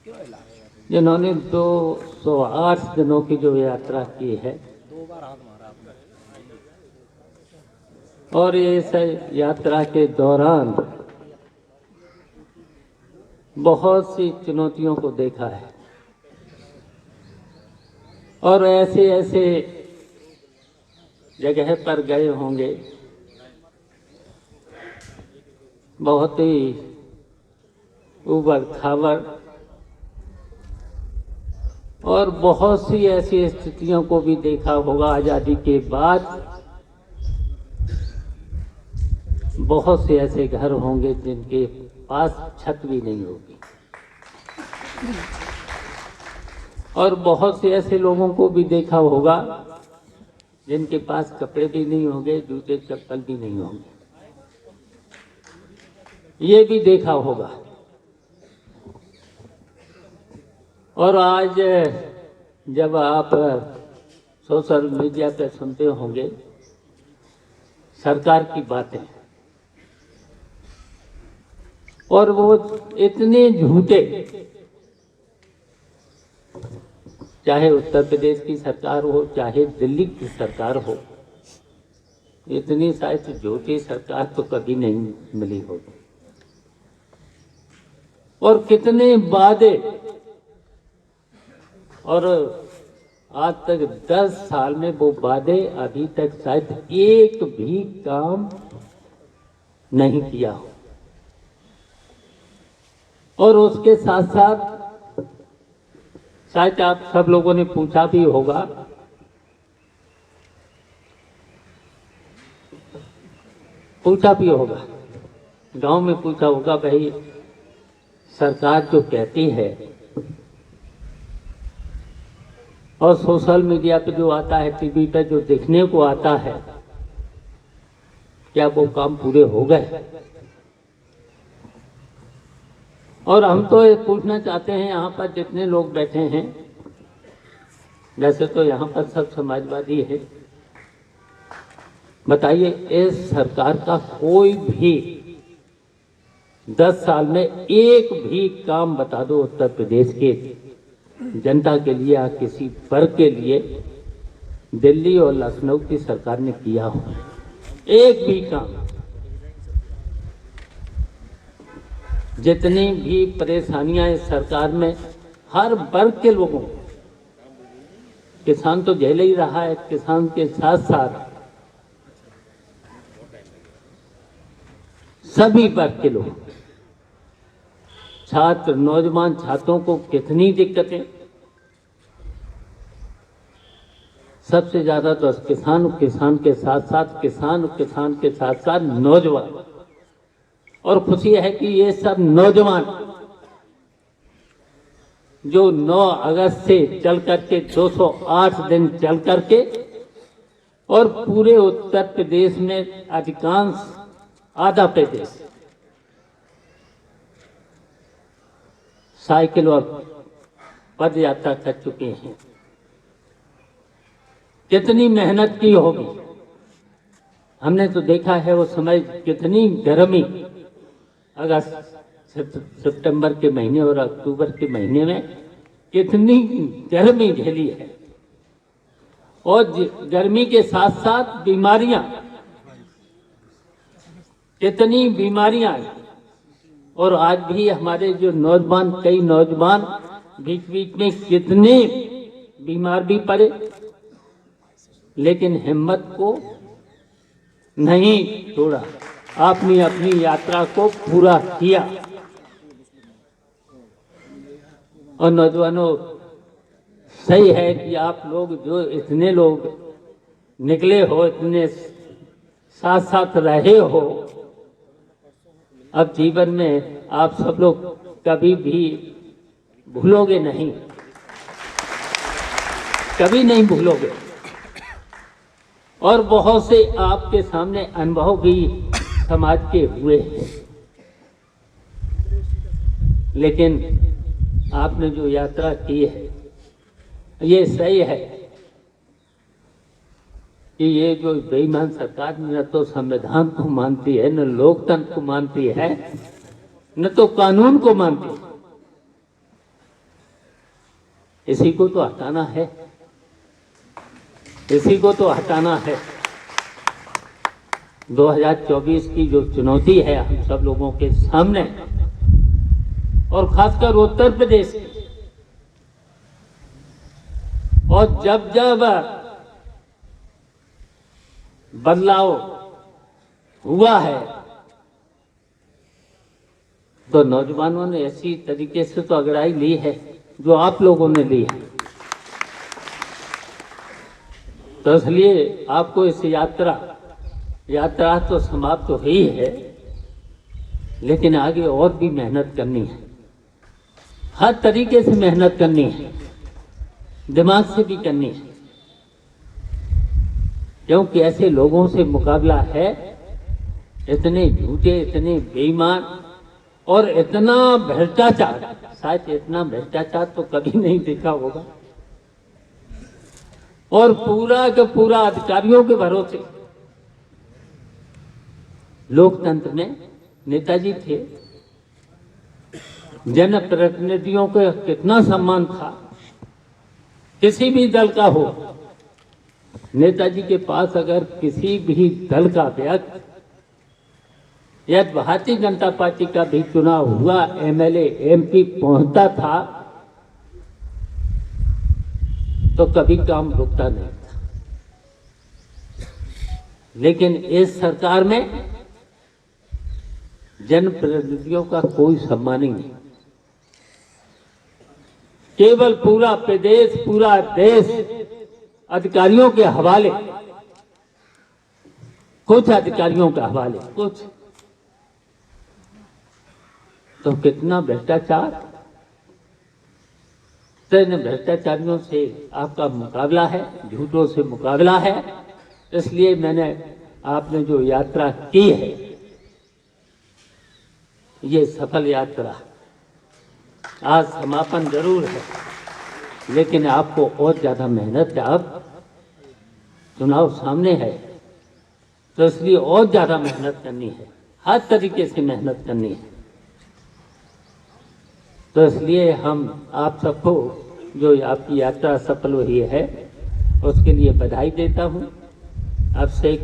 जिन्होंने 208 दिनों की जो यात्रा की है, और इस यात्रा के दौरान बहुत सी चुनौतियों को देखा है और ऐसे ऐसे जगह पर गए होंगे, बहुत ही उबड़ खाबड़ और बहुत सी ऐसी स्थितियों को भी देखा होगा। आज़ादी के बाद बहुत से ऐसे घर होंगे जिनके पास छत भी नहीं होगी, और बहुत से ऐसे लोगों को भी देखा होगा जिनके पास कपड़े भी नहीं होंगे, जूते चप्पल भी नहीं होंगे। ये भी देखा होगा। और आज जब आप सोशल मीडिया पे सुनते होंगे सरकार की बातें, और वो इतने झूठे, चाहे उत्तर प्रदेश की सरकार हो चाहे दिल्ली की सरकार हो, इतनी शायद झूठी सरकार तो कभी नहीं मिली होगी। और कितने वादे, और आज तक 10 साल में वो वादे अभी तक शायद एक भी काम नहीं किया हो। और उसके साथ साथ शायद आप सब लोगों ने पूछा भी होगा, गांव में पूछा होगा, भाई सरकार जो कहती है और सोशल मीडिया पे जो आता है, टीवी पे जो देखने को आता है, क्या वो काम पूरे हो गए? और हम तो ये पूछना चाहते हैं, यहाँ पर जितने लोग बैठे हैं, वैसे तो यहाँ पर सब समाजवादी है, बताइए इस सरकार का कोई भी 10 साल में एक भी काम बता दो उत्तर प्रदेश के जनता के लिए या किसी वर्ग के लिए दिल्ली और लखनऊ की सरकार ने किया हो, एक भी काम। जितनी भी परेशानियां इस सरकार में हर वर्ग के लोगों को, किसान तो झेल ही रहा है, किसान के साथ साथ सभी वर्ग के लोग, छात्र, नौजवान छात्रों को कितनी दिक्कतें। सबसे ज्यादा तो किसान के साथ साथ नौजवान। और खुशी है कि ये सब नौजवान जो 9 अगस्त से चल करके 208 दिन चल करके और पूरे उत्तर प्रदेश में अधिकांश आधा प्रदेश साइकिल और पद यात्रा कर चुके हैं। कितनी मेहनत की होगी, हमने तो देखा है वो समय, कितनी गर्मी अगस्त सितंबर के महीने और अक्टूबर के महीने में कितनी गर्मी झेली है। और गर्मी के साथ साथ बीमारियां, कितनी बीमारियां। और आज भी हमारे जो नौजवान, कई नौजवान बीच बीच में कितने बीमार भी पड़े, लेकिन हिम्मत को नहीं छोड़ा, आपने अपनी यात्रा को पूरा किया। और नौजवानों, सही है कि आप लोग जो इतने लोग निकले हो, इतने साथ साथ रहे हो, अब जीवन में आप सब लोग कभी भी भूलोगे नहीं, कभी नहीं भूलोगे। और बहुत से आपके सामने अनुभव भी समाज के हुए हैं, लेकिन आपने जो यात्रा की है, ये सही है कि ये जो बेईमान सरकार न तो संविधान को मानती है, न लोकतंत्र को मानती है, न तो कानून को मानती है। इसी को तो हटाना है, इसी को तो हटाना है। 2024 की जो चुनौती है हम सब लोगों के सामने, और खासकर उत्तर प्रदेश की, और जब जब बदलाव हुआ है तो नौजवानों ने ऐसी तरीके से तो अगड़ाई ली है जो आप लोगों ने ली है। तो इसलिए आपको इस यात्रा तो समाप्त तो हुई है, लेकिन आगे और भी मेहनत करनी है, हर तरीके से मेहनत करनी है, दिमाग से भी करनी है, क्योंकि ऐसे लोगों से मुकाबला है, इतने झूठे, इतने बेईमान और इतना भ्रष्टाचार, शायद इतना भ्रष्टाचार तो कभी नहीं देखा होगा, और पूरा का पूरा अधिकारियों के भरोसे। लोकतंत्र में नेताजी थे, जनप्रतिनिधियों का कितना सम्मान था, किसी भी दल का हो, नेताजी के पास अगर किसी भी दल का व्यक्ति या भारतीय जनता पार्टी का भी चुनाव हुआ एमएलए एमपी पहुंचता था तो कभी काम रुकता नहीं था। लेकिन इस सरकार में जनप्रतिनिधियों का कोई सम्मान ही नहीं, केवल पूरा प्रदेश, पूरा देश अधिकारियों के हवाले, कुछ अधिकारियों के हवाले, कुछ तो कितना भ्रष्टाचार। तो इन भ्रष्टाचारियों से आपका मुकाबला है, झूठों से मुकाबला है। इसलिए मैंने आपने जो यात्रा की है, ये सफल यात्रा, आज समापन जरूर है, लेकिन आपको और ज्यादा मेहनत है। अब चुनाव सामने है, तो इसलिए और ज्यादा मेहनत करनी है, हर तरीके से मेहनत करनी है। तो इसलिए हम आप सबको जो आपकी यात्रा सफल हुई है उसके लिए बधाई देता हूं। अब से